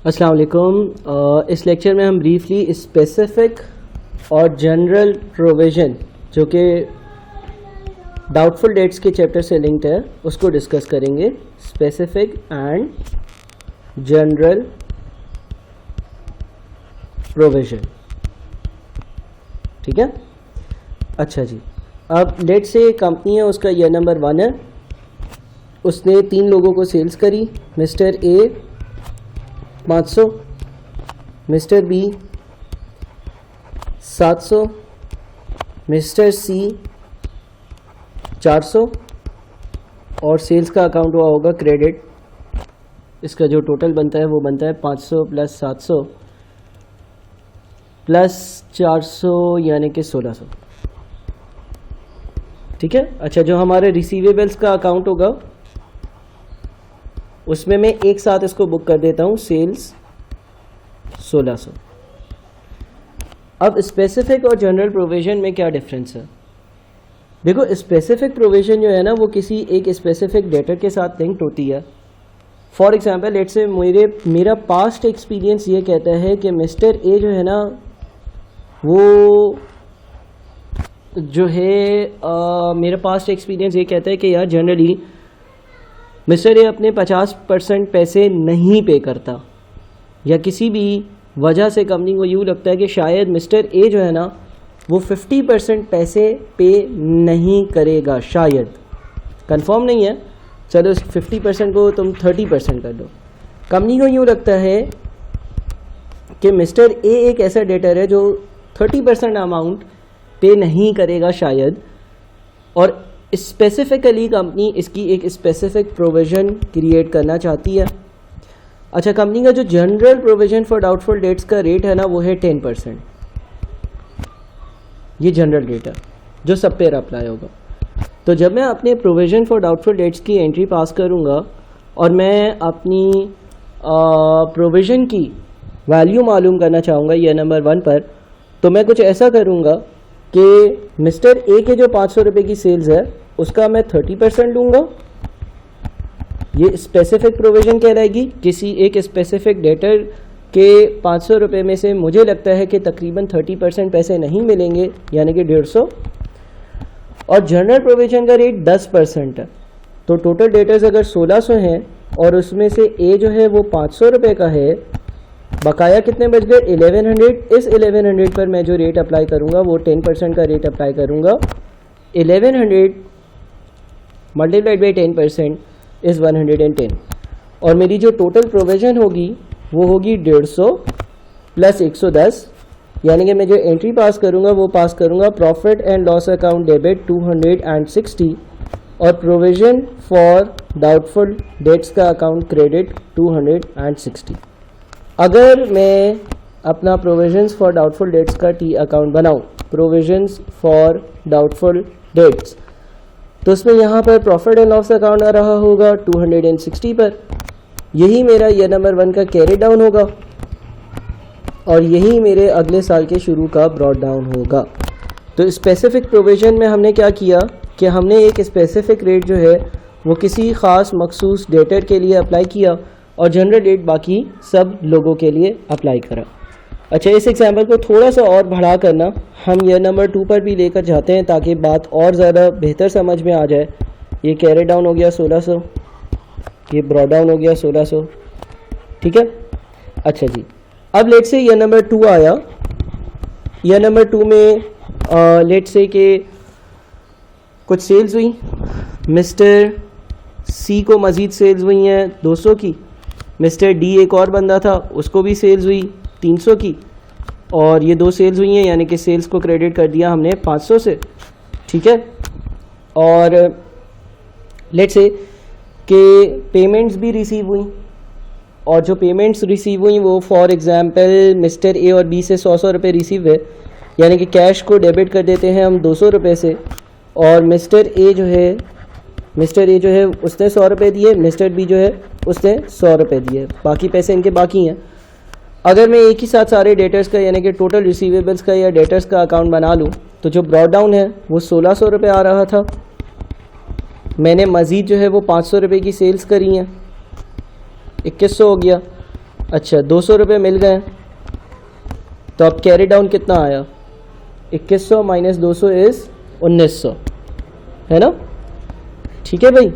अस्सलाम वालेकुम। इस लेक्चर में हम ब्रीफली स्पेसिफिक और जनरल प्रोविज़न जो कि डाउटफुल डेट्स के चैप्टर से लिंक्ड है उसको डिस्कस करेंगे। स्पेसिफिक एंड जनरल प्रोविज़न, ठीक है। अच्छा जी, अब लेट से कंपनी है, उसका ईयर नंबर 1 है, उसने 3 लोगों को सेल्स करी। Mister A 500, mister B 700, mister C 400 और सेल्स का अकाउंट हुआ होगा क्रेडिट। इसका जो टोटल बनता है वो बनता है 500 प्लस 700 प्लस 400 यानी कि 1600, ठीक है। अच्छा, जो हमारे रिसीवेबल्स का अकाउंट होगा उसमें मैं एक साथ इसको बुक कर देता हूँ, सेल्स 1600। अब स्पेसिफिक और जनरल प्रोविज़न में क्या डिफरेंस है? देखो, स्पेसिफिक प्रोविज़न जो है ना वो किसी एक स्पेसिफिक डेटर के साथ लिंक्ड होती है। फॉर एग्जांपल लेट्स से मेरा पास्ट एक्सपीरियंस ये कहता है कि मिस्टर ए जो है ना वो जो है मेरा पास्ट एक्सपीरियंस ये कहता है कि यार जनरली मिस्टर ए अपने 50% पैसे नहीं पे करता, या किसी भी वजह से कंपनी को यूँ लगता है कि शायद मिस्टर ए जो है ना वो 50% पैसे पे नहीं करेगा, शायद, कंफर्म नहीं है। चलो इस 50% को तुम 30% कर दो। कंपनी को यूँ लगता है कि मिस्टर ए एक ऐसा डेटर है जो 30% अमाउंट पे नहीं करेगा शायद, और स्पेसिफिकली कंपनी इसकी एक स्पेसिफिक प्रोविज़न क्रिएट करना चाहती है। अच्छा, कंपनी का जो general provision for doubtful debts का रेट है ना वो है 10%। ये जनरल रेट है जो सब पे अप्लाई होगा। तो जब मैं अपने प्रोविज़न फॉर डाउटफुल डेट्स की एंट्री पास करूँगा और मैं अपनी प्रोविज़न की वैल्यू मालूम करना चाहूँगा ईयर नंबर 1 पर, तो मैं कुछ ऐसा करूँगा कि मिस्टर ए के जो 500 रुपये की सेल्स है उसका मैं 30% लूँगा। ये स्पेसिफिक प्रोविज़न कहलाएगी। किसी एक स्पेसिफिक डेटर के 500 रुपये में से मुझे लगता है कि तकरीबन 30% पैसे नहीं मिलेंगे, यानी कि 150। और जनरल प्रोविज़न का रेट 10% है। तो टोटल डेटर्स अगर 1600 हैं और उसमें से ए जो है वो 500 रुपये का है, बकाया कितने बच गए? 1100। इस 1100 पर मैं जो रेट अप्लाई करूँगा वो 10% का रेट अप्लाई करूँगा। 1100 मल्टीप्लाइड बाई 10% इज़ 110, और मेरी जो टोटल प्रोविज़न होगी वो होगी 150 प्लस 110, यानी कि मैं जो एंट्री पास करूँगा वो पास करूँगा profit and loss account debit 260 और प्रोविज़न फॉर डाउटफुल डेट्स का अकाउंट क्रेडिट 260। अगर मैं अपना प्रोविजंस फॉर डाउटफुल डेट्स का टी अकाउंट बनाऊं, प्रोविजंस फॉर डाउटफुल डेट्स, तो उसमें यहाँ पर प्रॉफिट एंड लॉस अकाउंट आ रहा होगा 260 पर। यही मेरा ईयर नंबर 1 का कैरी डाउन होगा और यही मेरे अगले साल के शुरू का ब्रॉड डाउन होगा। तो स्पेसिफिक प्रोविज़न में हमने क्या किया कि हमने एक स्पेसिफिक रेट जो है वो किसी ख़ास मखसूस डेटर के लिए अप्लाई किया और जनरल रेट बाकी सब लोगों के लिए अप्लाई करा। अच्छा, इस एग्जाम्पल को थोड़ा सा और बढ़ा करना हम ईयर नंबर 2 पर भी लेकर जाते हैं ताकि बात और ज़्यादा बेहतर समझ में आ जाए। ये कैरी डाउन हो गया 1600, ये ब्रॉड डाउन हो गया 1600, ठीक है। अच्छा जी, अब लेट से ईयर नंबर 2 आया। ईयर नंबर 2 में लेट से कि कुछ सेल्स हुई। मिस्टर सी को मज़ीद सेल्स हुई हैं 200 की। मिस्टर डी एक और बंदा था, उसको भी सेल्स हुई 300 की, और ये 2 सेल्स हुई हैं, यानी कि सेल्स को क्रेडिट कर दिया हमने 500 से, ठीक है। और लेट्स से कि पेमेंट्स भी रिसीव हुई, और जो पेमेंट्स रिसीव हुई वो फॉर एग्जांपल मिस्टर ए और बी से 100 रुपये रिसीव है, यानी कि कैश को डेबिट कर देते हैं हम 200 रुपये से, और मिस्टर ए जो है उसने 100 रुपये दिए, मिस्टर बी जो है उसने 100 रुपये दिए, बाकी पैसे इनके बाकी हैं। अगर मैं एक ही साथ सारे डेटर्स का यानी कि टोटल रिसीवेबल्स का या डेटर्स का अकाउंट बना लूँ तो जो ब्रॉड डाउन है वो 1600 रुपये आ रहा था। मैंने मज़ीद जो है वो 500 रुपये की सेल्स करी हैं, 2100 हो गया। अच्छा 200 रुपये मिल गए, तो अब कैरी डाउन कितना आया, 2100 माइनस 200 इज़ 1900, है ना। ठीक है भाई,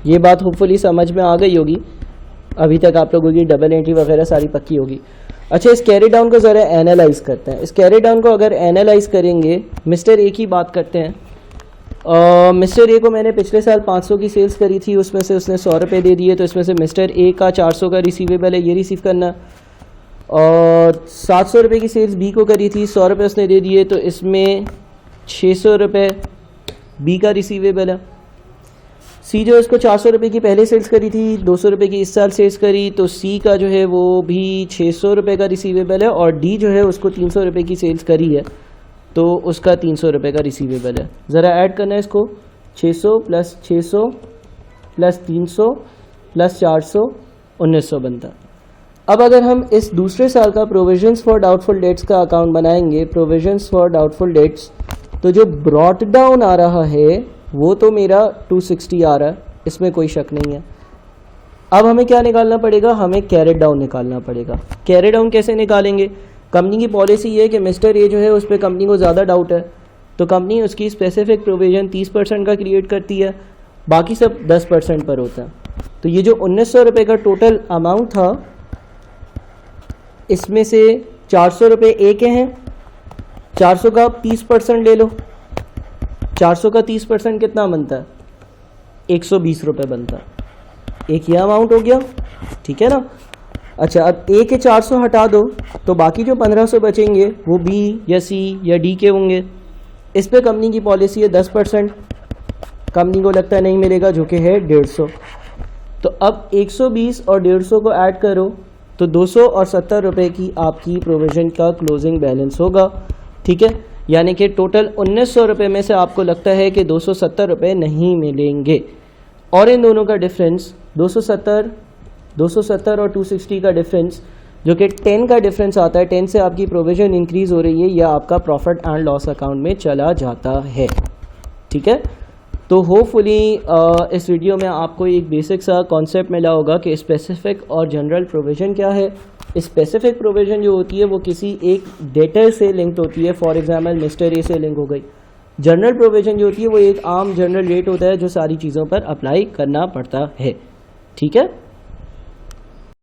ये बात होपफुली समझ में आ गई होगी। अभी तक आप लोगों की डबल एंट्री वगैरह सारी पक्की होगी। अच्छा, इस कैरी डाउन को ज़रा एनालाइज करते हैं। इस कैरी डाउन को अगर एनालाइज करेंगे, मिस्टर ए की बात करते हैं। मिस्टर ए को मैंने पिछले साल 500 की सेल्स करी थी, उसमें से उसने 100 रुपये दे दिए, तो इसमें से मिस्टर ए का 400 का रिसीवेबल है, ये रिसीव करना। और 700 रुपये की सेल्स बी को करी थी, 100 रुपये उसने दे दिए, तो इसमें 600 रुपये बी का रिसीवेबल है। सी जो इसको 400 रुपये की पहले सेल्स करी थी, 200 रुपये की इस साल सेल्स करी, तो सी का जो है वो भी 600 रुपये का रिसीवेबल है। और डी जो है उसको 300 रुपये की सेल्स करी है, तो उसका 300 रुपये का रिसीवेबल है। ज़रा ऐड करना है इसको, 600 प्लस 600 प्लस 300 प्लस 400, 1900 बनता। अब अगर हम इस दूसरे साल का प्रोविजंस फॉर डाउटफुल डेट्स का अकाउंट बनाएंगे, प्रोविजंस फॉर डाउटफुल डेट्स, तो जो ब्रॉट डाउन आ रहा है वो तो मेरा 260 आ रहा है, इसमें कोई शक नहीं है। अब हमें क्या निकालना पड़ेगा, हमें कैरेट डाउन निकालना पड़ेगा। कैरेट डाउन कैसे निकालेंगे, कंपनी की पॉलिसी ये है कि मिस्टर ए जो है उस पर कंपनी को ज़्यादा डाउट है, तो कंपनी उसकी स्पेसिफिक प्रोविज़न 30% का क्रिएट करती है, बाकी सब 10% पर होता है। तो ये जो 1900 रुपये का टोटल अमाउंट था, इसमें से 400 रुपये ए के हैं, 400 का 30% ले लो, 400 का 30% कितना बनता है, 120 रुपये बनता है। एक ये अमाउंट हो गया, ठीक है ना। अच्छा, अब ए के 400 हटा दो, तो बाकी जो 1500 बचेंगे वो बी या सी या डी के होंगे। इस पे कंपनी की पॉलिसी है 10%, कंपनी को लगता है नहीं मिलेगा, जो कि है 150। तो अब 120 और 150 को ऐड करो, तो 200 और 70 रुपये की आपकी प्रोविज़न का क्लोजिंग बैलेंस होगा। ठीक है, यानी कि टोटल 1900 रुपये में से आपको लगता है कि 270 रुपये नहीं मिलेंगे, और इन दोनों का डिफरेंस 270 और 260 का डिफरेंस, जो कि 10 का डिफरेंस आता है, 10 से आपकी प्रोविज़न इंक्रीज़ हो रही है, या आपका प्रॉफिट एंड लॉस अकाउंट में चला जाता है। ठीक है, तो होपफुली इस वीडियो में आपको एक बेसिक सा कॉन्सेप्ट मिला होगा कि स्पेसिफिक और जनरल प्रोविज़न क्या है। स्पेसिफिक प्रोविज़न जो होती है वो किसी एक डेटर से लिंक्ड होती है, फॉर एग्जांपल मिस्टर ए से लिंक हो गई। जनरल प्रोविज़न जो होती है वो एक आम जनरल रेट होता है जो सारी चीज़ों पर अप्लाई करना पड़ता है। ठीक है।